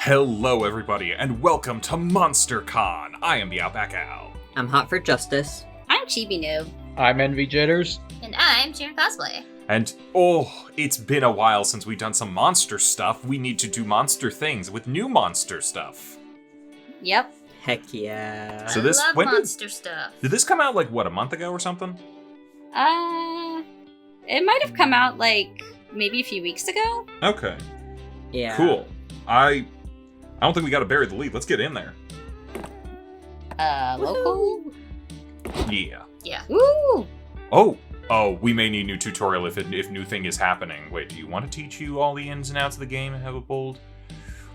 Hello everybody, and welcome to MonsterCon! I am TheOutbackAl. I'm Hot for Justice. I'm Chibi Noob. I'm Envy Jitters. And I'm CheerandCosplay. And, it's been a while since we've done some monster stuff. We need to do monster things with new monster stuff. Yep. Heck yeah. So this- I love when did- monster stuff. Did this come out, a month ago or something? It might have come out, maybe a few weeks ago? Okay, Yeah. cool. I don't think we gotta bury the lead. Let's get in there. Local? Yeah. Yeah. Ooh! Oh, we may need new tutorial if new thing is happening. Wait, do you want to teach you all the ins and outs of the game and have a bold?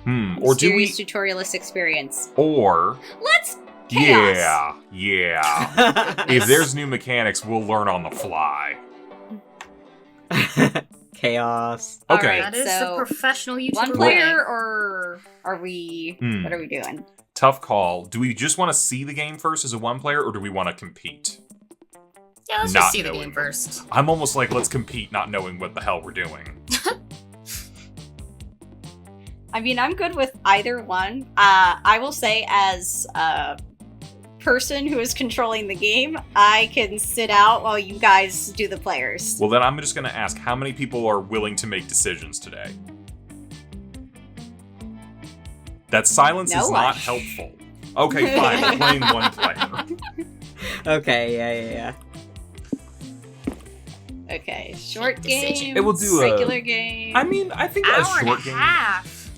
Or do we... Serious tutorialist experience. Or... Let's chaos! Yeah. If there's new mechanics, we'll learn on the fly. Chaos. Okay. Alright, That is so the professional YouTuber one way. player, or are we... What are we doing? Tough call. Do we just want to see the game first as a one player, or do we want to compete? Yeah, let's Not just see the knowing. game first. I'm almost like, let's compete not knowing what the hell we're doing. I mean, I'm good with either one. I will say, as a person who is controlling the game, I can sit out while you guys do the players. Well, then I'm just going to ask, how many people are willing to make decisions today? That silence No is one. not helpful. Okay, fine. We're playing one player. Okay, yeah. Okay, short Decision. game. It will do a- regular game. I mean, I think a Hour short and a game... half.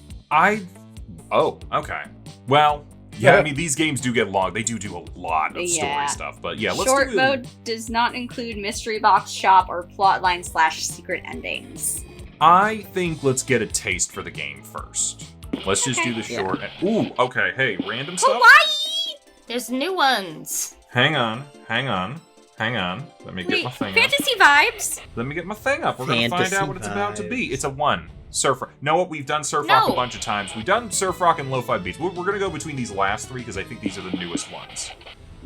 Oh, okay. Well, yeah, Yeah. I mean, these games do get long. They do a lot of Yeah. story stuff, but yeah, let's Short do mode does not include mystery box shop or plotline / secret endings. I think let's get a taste for the game first. Let's just do the Yeah. short. Ooh, okay. Hey, random stuff. Hawaii! There's new ones. Hang on. Let me get Wait, my thing up. fantasy vibes? Let me get my thing up. We're gonna find Fantasy out what it's about to be. vibes. It's a 1. Surf rock. Know what? We've done surf rock a No. bunch of times. We've done surf rock and lo-fi beats. We're gonna go between these last 3 because I think these are the newest ones.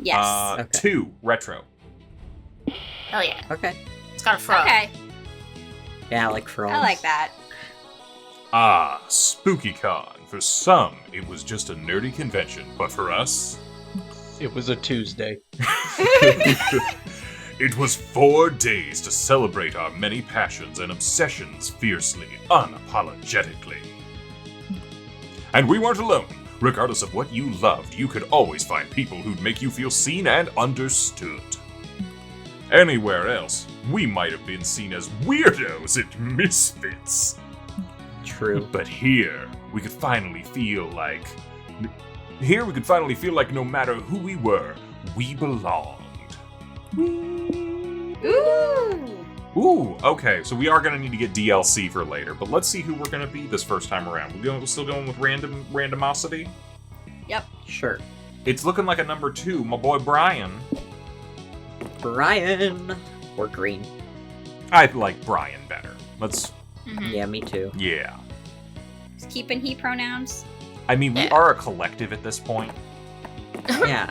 Yes. Okay. 2, retro. Hell yeah. Okay. It's got a frog. Okay, Yeah, I like frogs. I like that. SpookyCon. For some, it was just a nerdy convention, but for us, It was a Tuesday. it was 4 days to celebrate our many passions and obsessions fiercely, unapologetically. And we weren't alone. Regardless of what you loved, you could always find people who'd make you feel seen and understood. Anywhere else, we might have been seen as weirdos and misfits. True. But here, we could finally feel like... no matter who we were, we belonged. Ooh! Ooh, okay, so we are going to need to get DLC for later, but let's see who we're going to be this first time around. We're still going with randomosity? Yep. Sure. It's looking like a number 2, my boy Brian. Brian. Or Green. I like Brian better. Let's... Mhm. Yeah, me too. yeah. Just keeping he pronouns. I mean, we Yeah. are a collective at this point. Yeah.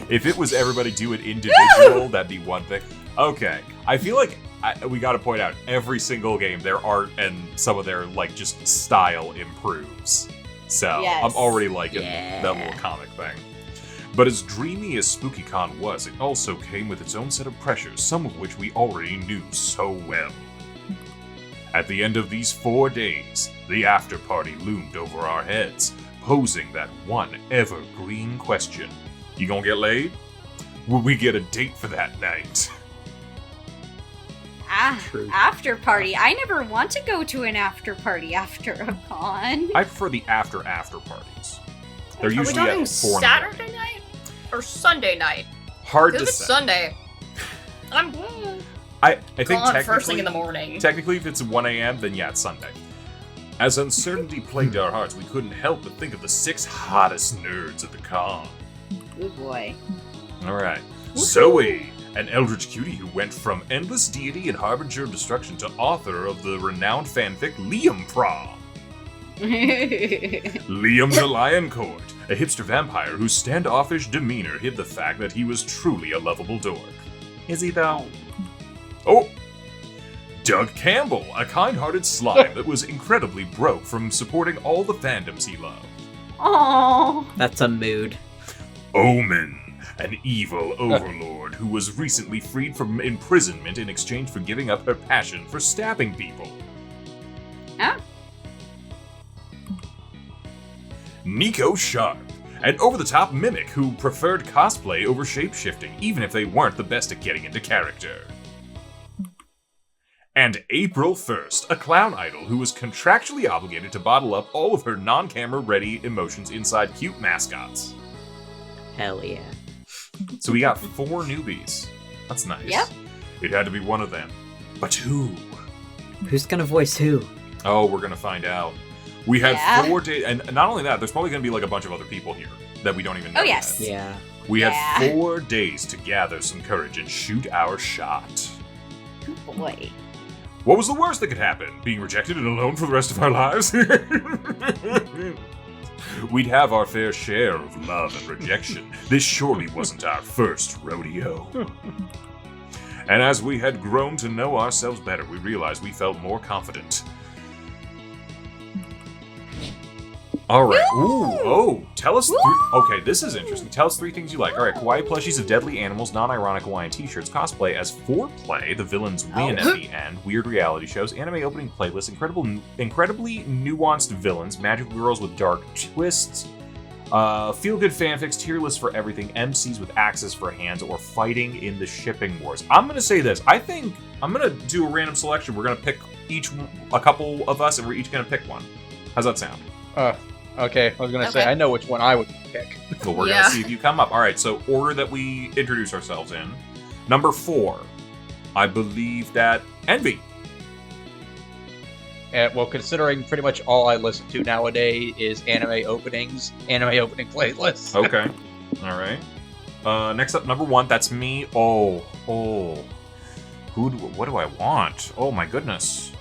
If it was everybody do it individual, that'd be one thing. Okay, I feel like we gotta point out, every single game, their art and some of their, just style improves. So, Yes. I'm already liking Yeah. that little comic thing. But as dreamy as SpookyCon was, it also came with its own set of pressures, some of which we already knew so well. At the end of these 4 days, the after party loomed over our heads, posing that one evergreen question. You gonna get laid? Will we get a date for that night? True. After party. I never want to go to an after party after a con. I prefer the after parties. They're Are we usually talking at 4 in the morning. Saturday night or Sunday night? Hard If to it's say. Sunday, I'm I think gone first thing in the morning. technically, if it's 1 a.m., then yeah, it's Sunday. As uncertainty plagued our hearts, we couldn't help but think of the 6 hottest nerds at the con. Good boy. Alright. Zoe, an eldritch cutie who went from endless deity and harbinger of destruction to author of the renowned fanfic Prom. Liam the Lion Court, a hipster vampire whose standoffish demeanor hid the fact that he was truly a lovable dork. Is he though? Oh! Doug Campbell, a kind-hearted slime that was incredibly broke from supporting all the fandoms he loved. Oh. That's a mood. Omen, an evil overlord who was recently freed from imprisonment in exchange for giving up her passion for stabbing people. Oh. Nico Sharp, an over-the-top mimic who preferred cosplay over shape-shifting, even if they weren't the best at getting into character. And April 1st, a clown idol who was contractually obligated to bottle up all of her non-camera ready emotions inside cute mascots. Hell yeah. So we got 4 newbies. That's nice. Yep. It had to be one of them. But who? Who's gonna voice who? Oh, we're gonna find out. We had 4 days, and not only that, there's probably gonna be like a bunch of other people here that we don't even know. Oh, yes. yet. Yeah. We Yeah. had 4 days to gather some courage and shoot our shot. Oh, boy. What was the worst that could happen? Being rejected and alone for the rest of our lives? We'd have our fair share of love and rejection. This surely wasn't our first rodeo. And as we had grown to know ourselves better, we realized we felt more confident. Alright, tell us okay, this is interesting. Tell us 3 things you like. Alright, kawaii plushies of deadly animals, non-ironic Hawaiian t-shirts, cosplay as foreplay, the villains win at the end, weird reality shows, anime opening playlists, incredibly nuanced villains, magical girls with dark twists, feel-good fanfics, tier lists for everything, MCs with axes for hands, or fighting in the shipping wars. I'm gonna say this. I think I'm gonna do a random selection. We're gonna pick a couple of us, and we're each gonna pick one. How's that sound? Okay, I was gonna say, Okay. I know which one I would pick. Well, we're Yeah. gonna see if you come up. All right, so order that we introduce ourselves in. Number 4, I believe that Envy. Well, considering pretty much all I listen to nowadays is anime opening playlists. Okay. All right. Next up, number 1. That's me. What do I want? Oh my goodness.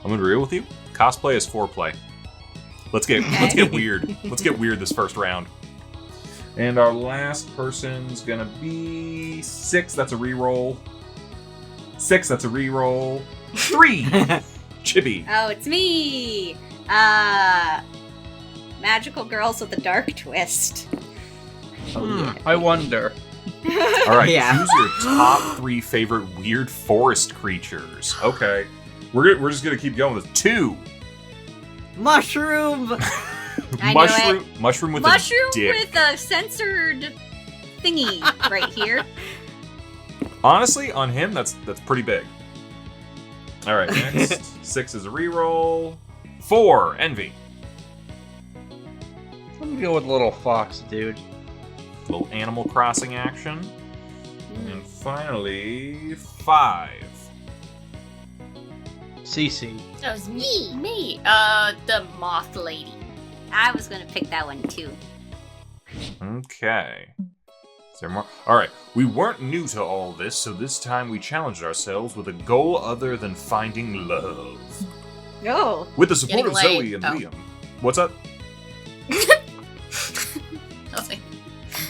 I'm gonna be real with you. Cosplay is foreplay. Let's get weird. Let's get weird this first round. And our last person's gonna be 6. That's a reroll. 6. That's a reroll. 3. Chibi. Oh, it's me! Magical girls with a dark twist. I wonder. All right. Yeah. Choose your top 3 favorite weird forest creatures. Okay. We're just gonna keep going with 2. Mushroom! I knew it. Mushroom with Mushroom a dick. with a censored thingy right here. Honestly, on him, that's pretty big. All right, next 6 is a reroll. 4, Envy. Let me go with little fox, dude. Little Animal Crossing action. And finally, 5. CC. That was me. The moth lady. I was gonna pick that one too. Okay. Is there more? All right. We weren't new to all this, so this time we challenged ourselves with a goal other than finding love. Oh. With the support of Getting laid. Zoe and Oh. Liam. What's up? Nothing.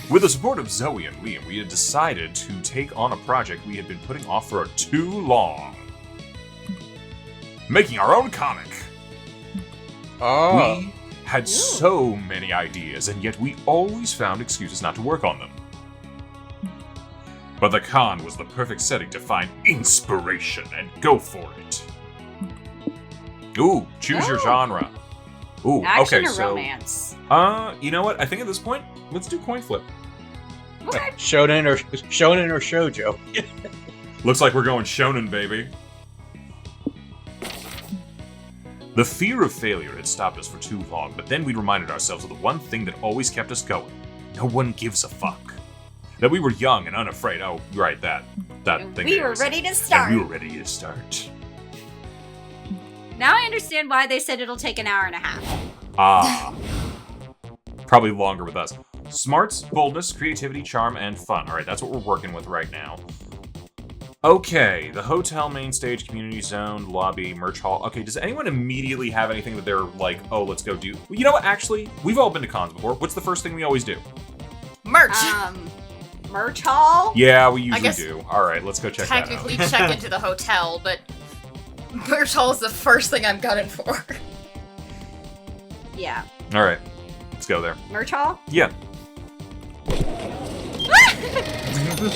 With the support of Zoe and Liam, we had decided to take on a project we had been putting off for too long. Making our own comic. Oh. We had so many ideas, and yet we always found excuses not to work on them. But the con was the perfect setting to find inspiration and go for it. Ooh, choose your genre. Ooh, Action okay, or so romance? you know what? I think at this point, let's do coin flip. Okay. Shonen or shoujo. Looks like we're going shonen, baby. The fear of failure had stopped us for too long, but then we reminded ourselves of the one thing that always kept us going. No one gives a fuck. That we were young and unafraid. Oh, right, that thing. We they were always ready say. to start. And we were ready to start. Now I understand why they said it'll take an hour and a half. Ah. Probably longer with us. Smarts, boldness, creativity, charm, and fun. Alright, that's what we're working with right now. Okay, the hotel main stage, community zone, lobby, merch hall. Okay, does anyone immediately have anything that they're like, oh, let's go do? Well, you know what, actually, we've all been to cons before. What's the first thing we always do? Merch. Merch hall? Yeah, we usually guess do. Alright, let's go check that out. Technically check into the hotel, but merch hall is the first thing I'm gunning for. Yeah. Alright, let's go there. Merch hall? Yeah.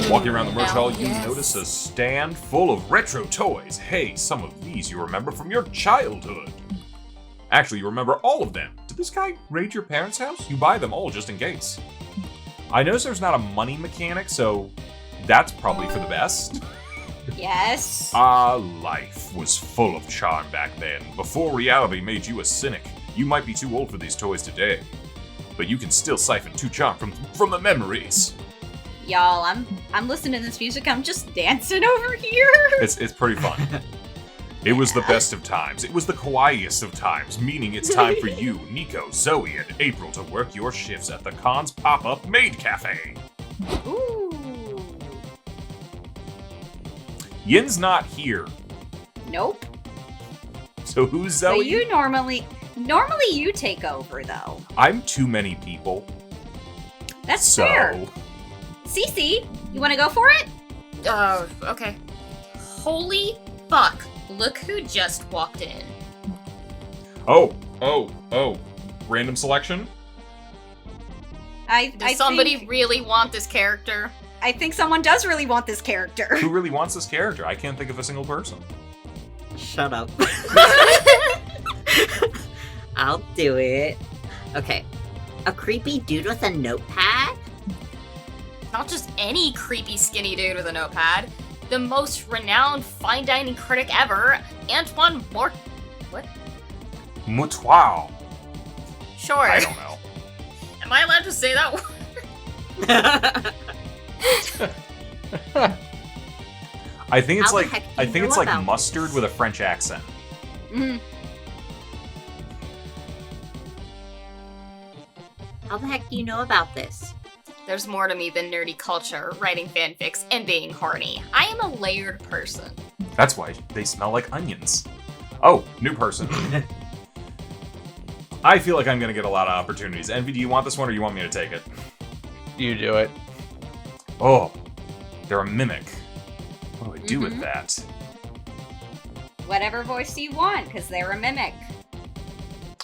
Walking around the merch Hell hall, you yes. notice a stand full of retro toys. Hey, some of these you remember from your childhood. Actually, you remember all of them. Did this guy raid your parents' house? You buy them all just in case. I notice there's not a money mechanic, so that's probably for the best. Yes. Life was full of charm back then, before reality made you a cynic. You might be too old for these toys today, but you can still siphon true charm from the memories. Y'all, I'm listening to this music, I'm just dancing over here. It's pretty fun. It was the best of times. It was the kawaiiest of times, meaning it's time for you, Nico, Zoe, and April to work your shifts at the Con's pop-up maid cafe. Ooh. Yin's not here, Nope. so who's So Zoe? you normally you take over though. I'm too many people, That's so... fair. Cece, you want to go for it? Oh, okay. Holy fuck. Look who just walked in. Oh. Random selection? Does somebody really want this character? I think someone does really want this character. Who really wants this character? I can't think of a single person. Shut up. I'll do it. Okay. A creepy dude with a notepad? Not just any creepy skinny dude with a notepad. The most renowned fine dining critic ever, Antoine Mort... What? Moutoir. Sure. I don't know. Am I allowed to say that word? I think it's How the like heck do you know like about mustard this? with a French accent. Mhm. How the heck do you know about this? There's more to me than nerdy culture, writing fanfics, and being horny. I am a layered person. That's why they smell like onions. Oh, new person. I feel like I'm gonna get a lot of opportunities. Envy, do you want this one or you want me to take it? You do it. Oh, they're a mimic. What do I do with Mhm. that? Whatever voice you want, because they're a mimic.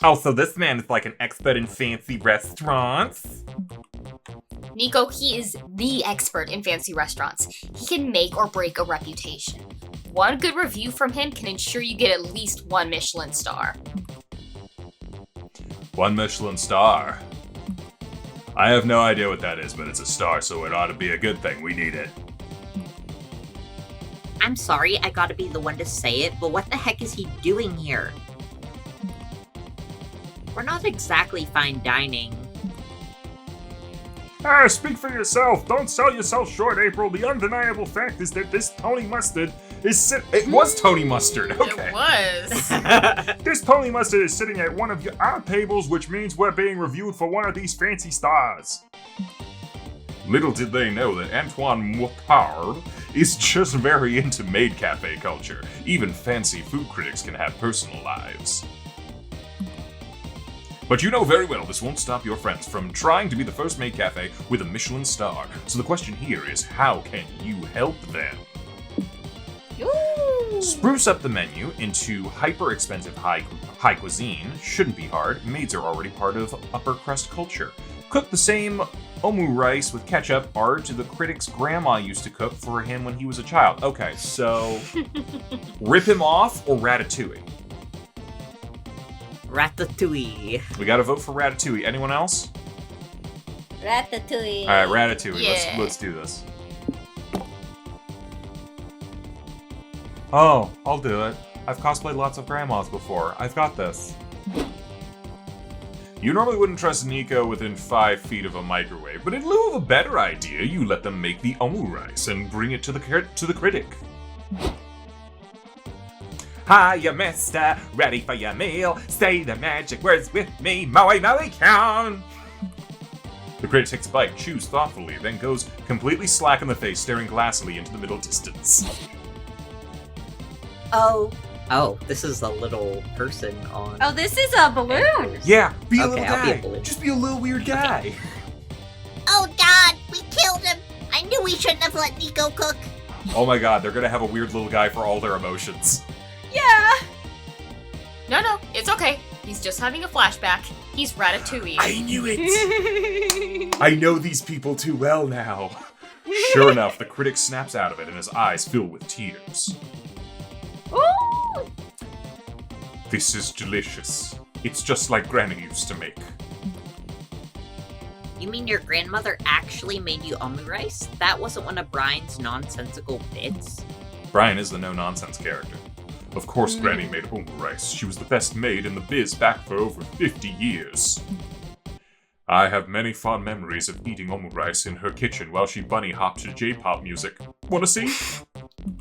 Oh, so this man is like an expert in fancy restaurants? Nico, he is the expert in fancy restaurants. He can make or break a reputation. One good review from him can ensure you get at least one Michelin star. One Michelin star. I have no idea what that is, but it's a star, so it ought to be a good thing. We need it. I'm sorry, I gotta be the one to say it, but what the heck is he doing here? We're not exactly fine dining. Speak for yourself. Don't sell yourself short, April. The undeniable fact is that this Tony Mustard is It was Tony Mustard, okay. It was. This Tony Mustard is sitting at one of our tables, which means we're being reviewed for one of these fancy stars. Little did they know that Antoine Moutarde is just very into maid cafe culture. Even fancy food critics can have personal lives. But you know very well this won't stop your friends from trying to be the first maid cafe with a Michelin star. So the question here is, how can you help them? Ooh. Spruce up the menu into hyper-expensive high cuisine. Shouldn't be hard. Maids are already part of upper crust culture. Cook the same omu rice with ketchup art the critic's grandma used to cook for him when he was a child. Okay, so rip him off or Ratatouille? Ratatouille. We gotta vote for Ratatouille. Anyone else? Ratatouille. All right, Ratatouille. Yeah. Let's do this. Oh, I'll do it. I've cosplayed lots of grandmas before. I've got this. You normally wouldn't trust Nico within 5 feet of a microwave, but in lieu of a better idea, you let them make the omu rice and bring it to the critic. Hiya, mister, ready for your meal. Say the magic words with me, Maui Maui count. The critic takes a bite, chews thoughtfully, then goes completely slack in the face, staring glassily into the middle distance. Oh, this is a little person on. Oh, this is a balloon. Yeah, be a Okay, little I'll be guy. a balloon. Just be a little weird guy. Oh god, we shouldn't have let Nico cook. Oh my god, they're gonna have a weird little guy for all their emotions. Yeah. No, it's okay. He's just having a flashback. He's Ratatouille. I knew it! I know these people too well now. Sure enough, the critic snaps out of it and his eyes fill with tears. Ooh. This is delicious. It's just like Granny used to make. You mean your grandmother actually made you omurice? That wasn't one of Brian's nonsensical bits? Brian is the no-nonsense character. Of course Granny made omurice. She was the best maid in the biz back for over 50 years. I have many fond memories of eating omurice in her kitchen while she bunny hopped to J-pop music. Wanna see?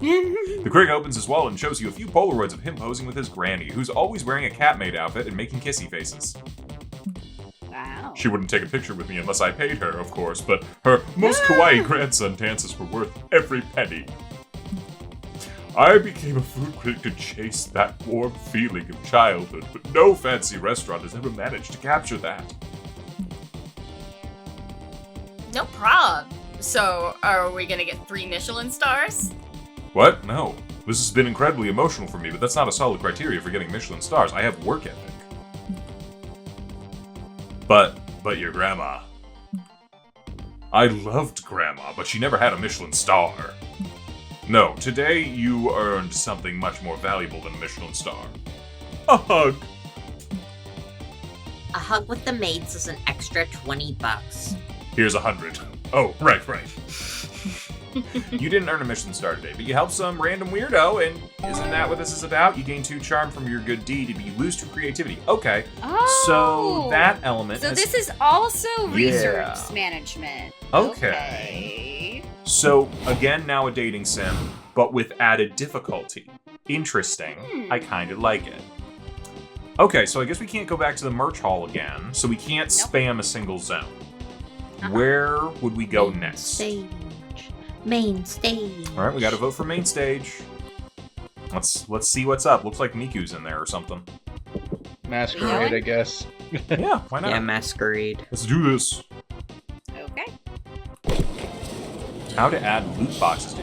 The critic opens his wallet and shows you a few Polaroids of him posing with his granny, who's always wearing a cat maid outfit and making kissy faces. Wow. She wouldn't take a picture with me unless I paid her, of course, but her most kawaii grandson dances were worth every penny. I became a food critic to chase that warm feeling of childhood, but no fancy restaurant has ever managed to capture that. No problem. So, are we gonna get 3 Michelin stars? What? No. This has been incredibly emotional for me, but that's not a solid criteria for getting Michelin stars. I have work ethic. But your grandma. I loved Grandma, but she never had a Michelin star. No, today you earned something much more valuable than a Michelin star. A hug. A hug with the maids is an extra $20. Here's 100. Oh, right. You didn't earn a Michelin star today, but you helped some random weirdo, and isn't that what this is about? You gain 2 charm from your good deed, but you lose 2 creativity. Okay. Oh. So that element So is... this is also resource management. Okay. So, again, now a dating sim, but with added difficulty. Interesting. I kind of like it. Okay, so I guess we can't go back to the merch hall again, so we can't spam a single zone. Where would we go next? Main stage. All right, we got to vote for main stage. Let's see what's up. Looks like Miku's in there or something. Masquerade, I guess. Yeah, why not? Yeah, masquerade. Let's do this. Okay. How to add loot boxes to...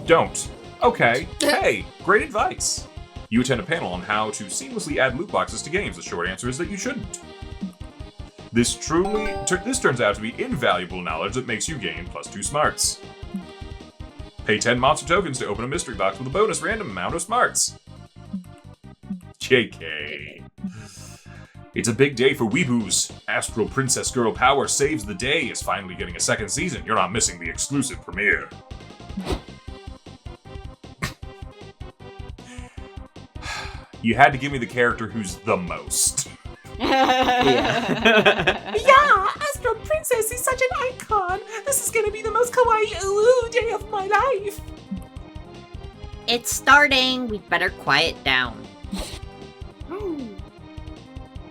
Don't. Okay. Hey, great advice. You attend a panel on how to seamlessly add loot boxes to games. The short answer is that you shouldn't. This turns out to be invaluable knowledge that makes you gain +2 smarts. Pay 10 monster tokens to open a mystery box with a bonus random amount of smarts. JK. It's a big day for weeboos. Astral Princess Girl Power Saves the Day is finally getting a 2nd season. You're not missing the exclusive premiere. You had to give me the character who's the most. Yeah, Astral Princess is such an icon. This is gonna be the most kawaii day of my life. It's starting. We'd better quiet down.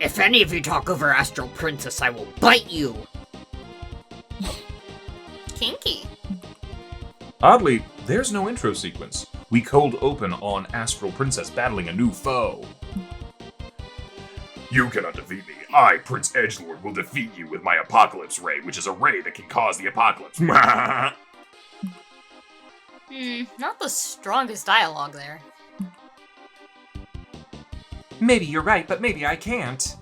If any of you talk over Astral Princess, I will bite you. Kinky. Oddly, there's no intro sequence. We cold open on Astral Princess battling a new foe. You cannot defeat me. I, Prince Edgelord, will defeat you with my Apocalypse Ray, which is a ray that can cause the apocalypse. Not the strongest dialogue there. Maybe you're right, but maybe I can't.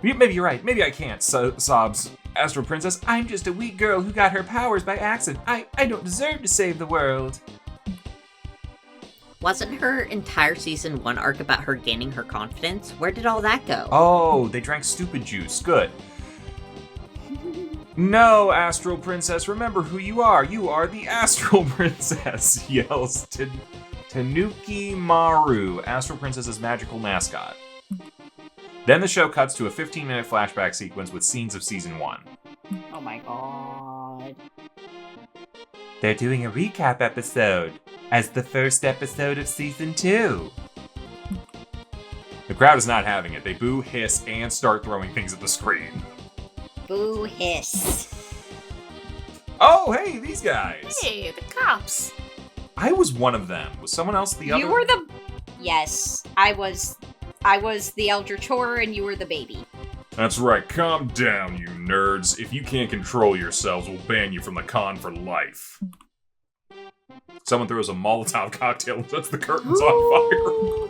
Maybe you're right, maybe I can't, sobs Astral Princess. I'm just a weak girl who got her powers by accident. I don't deserve to save the world. Wasn't her entire season 1 arc about her gaining her confidence? Where did all that go? Oh, they drank stupid juice. Good. No, Astral Princess, remember who you are. You are the Astral Princess, yells Tanuki Maru, Astral Princess's magical mascot. Then the show cuts to a 15-minute flashback sequence with scenes of season 1. Oh my god. They're doing a recap episode as the first episode of season 2. The crowd is not having it. They boo, hiss, and start throwing things at the screen. Boo hiss. Oh, hey, these guys. Hey, the cops. I was one of them. Was someone else the other? You were the... Yes, I was the elder chore and you were the baby. That's right. Calm down, you nerds. If you can't control yourselves, we'll ban you from the con for life. Someone throws a Molotov cocktail and sets the curtains on fire.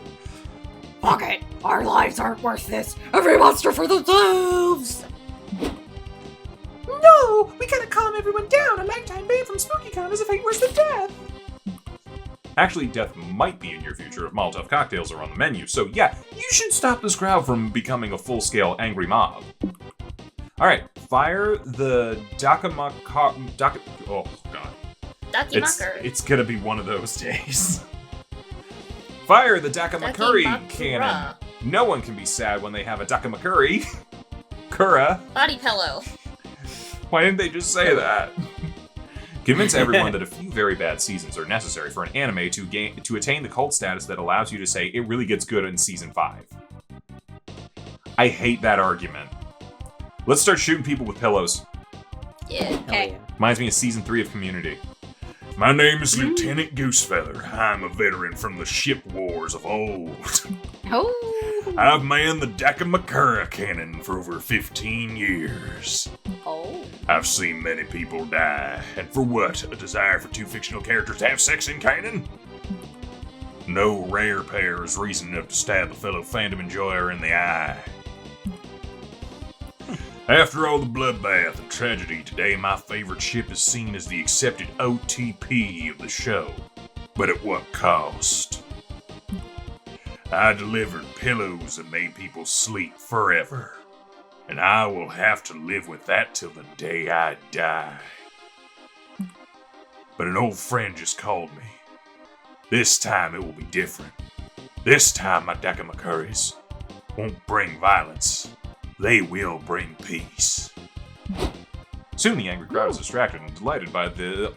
Fuck it! Our lives aren't worth this! Every monster for themselves! No! We gotta calm everyone down! A lifetime ban from SpookyCon is a fate worse than death! Actually, death might be in your future if Molotov cocktails are on the menu, so yeah, you should stop this crowd from becoming a full-scale angry mob. Alright, fire the oh god. It's gonna be one of those days. Fire the Dakamakuri cannon. No one can be sad when they have a Dakamakuri. Kura. Body pillow. Why didn't they just say that? Convince everyone that a few very bad seasons are necessary for an anime to attain the cult status that allows you to say it really gets good in season 5. I hate that argument. Let's start shooting people with pillows. Yeah. Okay. Reminds me of season 3 of Community. My name is Lieutenant Goosefeather. I'm a veteran from the ship wars of old. Oh. I've manned the Dakamakura cannon for over 15 years. Oh. I've seen many people die. And for what? A desire for two fictional characters to have sex in canon? No rare pair is reason enough to stab a fellow fandom enjoyer in the eye. After all the bloodbath and tragedy, today my favorite ship is seen as the accepted OTP of the show. But at what cost? I delivered pillows that made people sleep forever. And I will have to live with that till the day I die. But an old friend just called me. This time it will be different. This time my Dakamakuris won't bring violence. They will bring peace. Soon the angry crowd is distracted and delighted by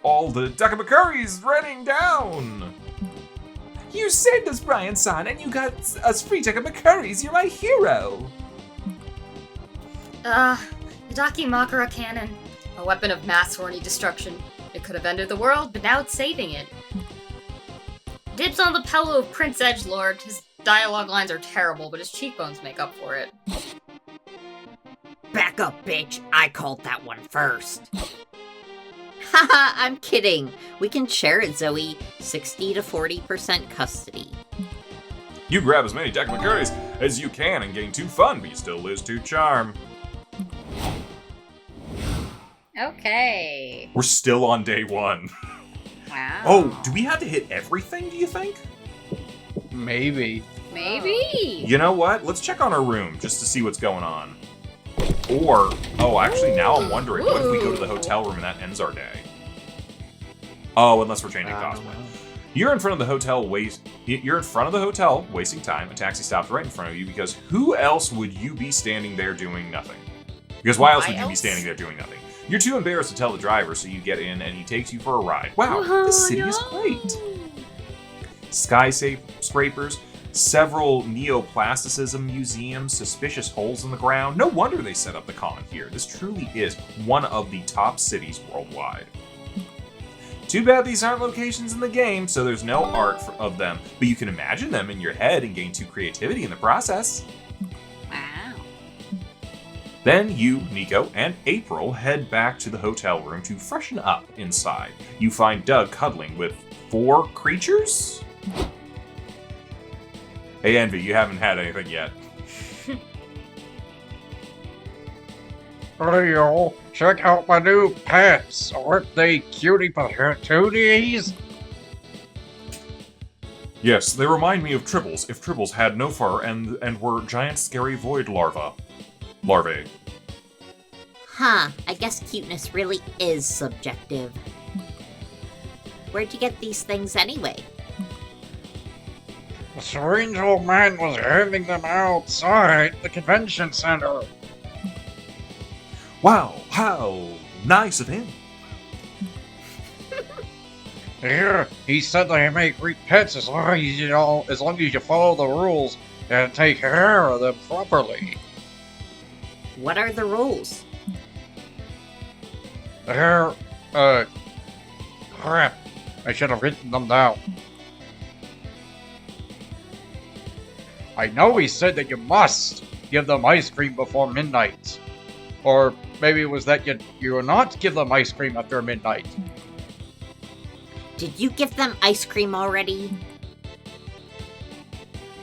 all the Dakamakuris running down. You saved us, Brian-san, and you got us free Dakamakuris. You're my hero. The Dakimakura cannon. A weapon of mass horny destruction. It could have ended the world, but now it's saving it. Dibs on the pillow of Prince Edgelord. His dialogue lines are terrible, but his cheekbones make up for it. Back up, bitch. I called that one first. Haha, I'm kidding. We can share it, Zoe. 60 to 40% custody. You grab as many Dakamakuris as you can and gain 2 fun, but you still lose 2 charm. Okay. We're still on day 1. Wow. Oh, do we have to hit everything, do you think? Maybe. Maybe. You know what? Let's check on our room just to see what's going on. Or, oh, actually, now I'm wondering, what if we go to the hotel room and that ends our day? Oh, unless we're changing cosplay. You're in front of the hotel, wasting time. A taxi stops right in front of you because who else would you be standing there doing nothing? Because why else would you be standing there doing nothing? You're too embarrassed to tell the driver, so you get in and he takes you for a ride. Wow, this city is great. Skyscrapers, several neoplasticism museums, suspicious holes in the ground. No wonder they set up the con here. This truly is one of the top cities worldwide. Too bad these aren't locations in the game, so there's no art of them, but you can imagine them in your head and gain 2 creativity in the process. Wow. Then you, Nico, and April head back to the hotel room to freshen up inside. You find Doug cuddling with 4 creatures? Hey, Envy, you haven't had anything yet. Hey, y'all. Check out my new pets. Aren't they cutie patooties? Yes, they remind me of Tribbles, if Tribbles had no fur and were giant scary void larvae. Huh, I guess cuteness really is subjective. Where'd you get these things anyway? The strange old man was handing them outside the convention center. Wow, how nice of him. Here, he said they make great pets as long as you follow the rules and take care of them properly. What are the rules? They're, crap. I should have written them down. I know he said that you must give them ice cream before midnight. Or maybe it was that you will not give them ice cream after midnight. Did you give them ice cream already?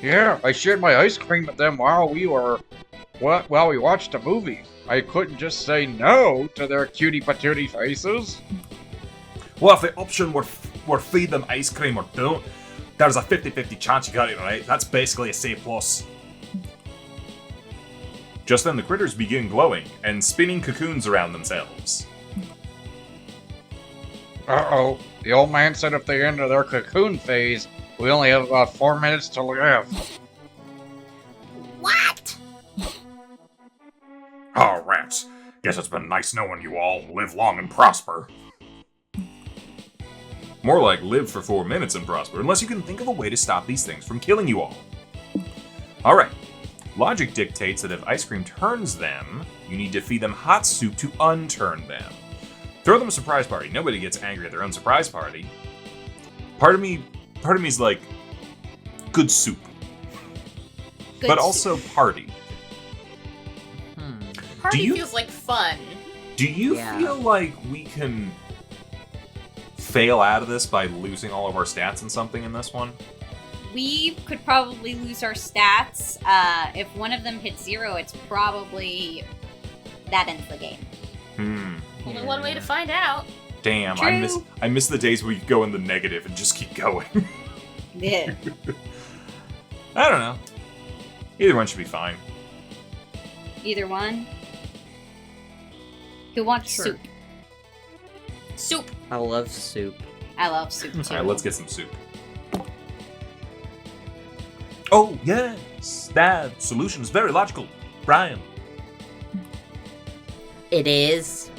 Yeah, I shared my ice cream with them while we watched a movie. I couldn't just say no to their cutie patootie faces. Well, if the option were feed them ice cream or don't, there's a 50-50 chance you got it right. That's basically a C+. Just then the critters begin glowing and spinning cocoons around themselves. Uh-oh. The old man said if they enter their cocoon phase, we only have about 4 minutes to live. What? Oh, rats. Guess it's been nice knowing you all. Live long and prosper. More like live for 4 minutes and prosper, unless you can think of a way to stop these things from killing you all. Alright. Logic dictates that if ice cream turns them, you need to feed them hot soup to unturn them. Throw them a surprise party. Nobody gets angry at their own surprise party. Part of me's like, good soup. Good but soup. also party. Party you- feels like fun. Do you Yeah. feel like we can fail out of this by losing all of our stats in something in this one? We could probably lose our stats. If one of them hits 0, it's probably that ends the game. Only one way to find out. Damn, True. I miss the days where you go in the negative and just keep going. Yeah. I don't know. Either one should be fine. Either one. Who wants Sure. soup? Soup. I love soup. I love soup too. Alright, let's get some soup. Oh, yes! That solution is very logical. Brian. It is.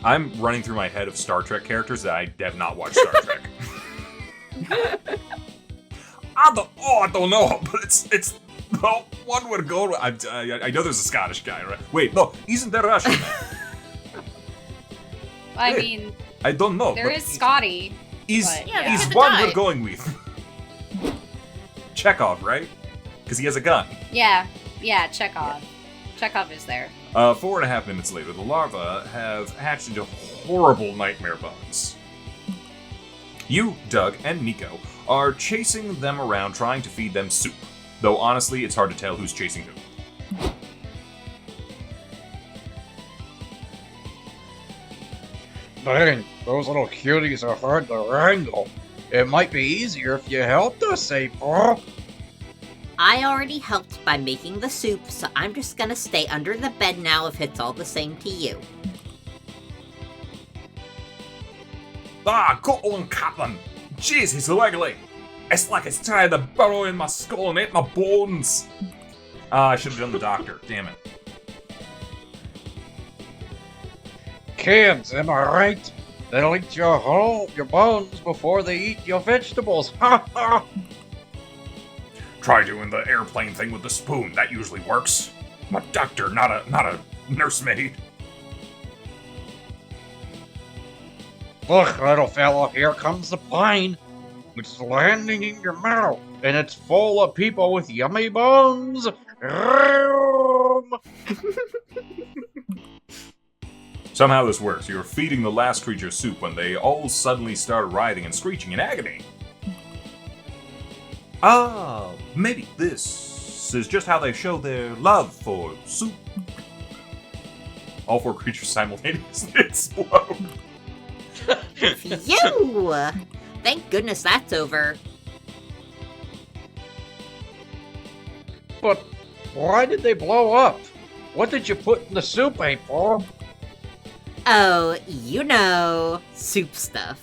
I'm running through my head of Star Trek characters that I have not watched Star Trek. I don't know, but it's well, one would go. I know there's a Scottish guy, right? Wait, no, isn't there a Russian? I Hey, mean, I don't know. there but is Scotty. He's but Yeah, he's because it one died. we're going with. Chekhov, right? Because he has a gun. Yeah, Chekhov. Chekhov is there. 4.5 minutes later, the larvae have hatched into horrible nightmare bugs. You, Doug, and Nico are chasing them around trying to feed them soup. Though honestly, it's hard to tell who's chasing who. Dang, those little cuties are hard to wrangle. It might be easier if you helped us, April. I already helped by making the soup, so I'm just gonna stay under the bed now if it's all the same to you. Ah, go on, Captain! Jeez, he's wiggly! It's like it's trying to burrow in my skull and eat my bones! Ah, I should have done the doctor, damn it. Kids, am I right? They'll eat your bones before they eat your vegetables. Ha ha! Try doing the airplane thing with the spoon, that usually works. I'm a doctor, not a nursemaid. Look, little fellow, here comes the plane. It's landing in your mouth, and it's full of people with yummy bones. Vroom. Somehow this works. You're feeding the last creature soup when they all suddenly start writhing and screeching in agony. Ah, maybe this is just how they show their love for soup. All 4 creatures simultaneously explode. Phew! Thank goodness that's over. But why did they blow up? What did you put in the soup, April? Oh, you know, soup stuff.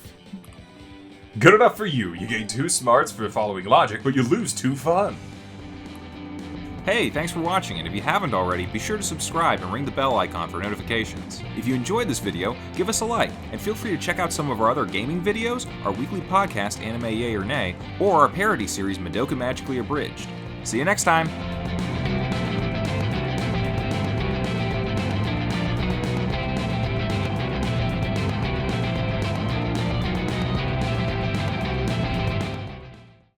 Good enough for you. You gain 2 smarts for following logic, but you lose 2 fun. Hey, thanks for watching, and if you haven't already, be sure to subscribe and ring the bell icon for notifications. If you enjoyed this video, give us a like, and feel free to check out some of our other gaming videos, our weekly podcast, Anime Yay or Nay, or our parody series, Madoka Magically Abridged. See you next time!